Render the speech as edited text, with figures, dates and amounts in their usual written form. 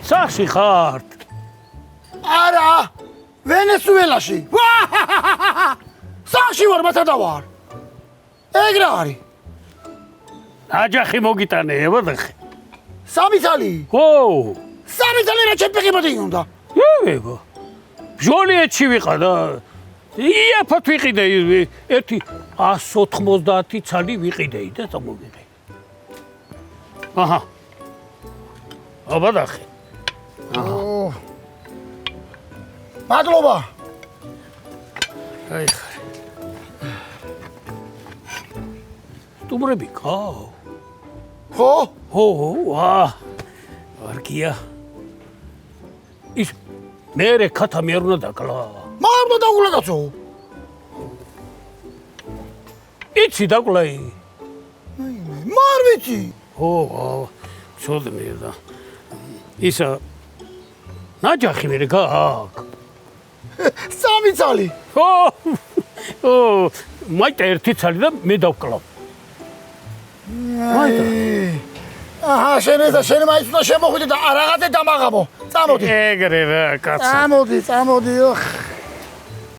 სახში ხართ? არა, ვენესუელაში. სახში ვარ, მათადა ვარ. ეგ რა არის? აჯახი მოგიტანე, ევადახი. სამი წალი. ო! სამი წალი რა ჩემპიკი მოდი უნდა. ევეგო. ბჟოლიეთში ვიყა და იაფად ვიყიდე ერთი 190 ცალი ვიყიდეი და წამოვიდე. აჰა. აბადახი. მადლობა. აი ხარ. სტუმრები ყავ. ხო? ო, ვარგია. ის მერე ქათა მე არ უნდა დაკლა. მა უნდა დაგულა კაცო. იცი დაკლაი. მარ ვიცი. ო, ცოდნე და ისა ნაჯახი მე გააკ. სამი წალი. ო, მაიტა ერთი ცალი და მე დავკლავ. მაიტა. აჰა, შენ მაიც უნდა შემოხვიდე და რაღაცე დამაღამო. წამოდი. ეგრე რა, კაცო. წამოდი.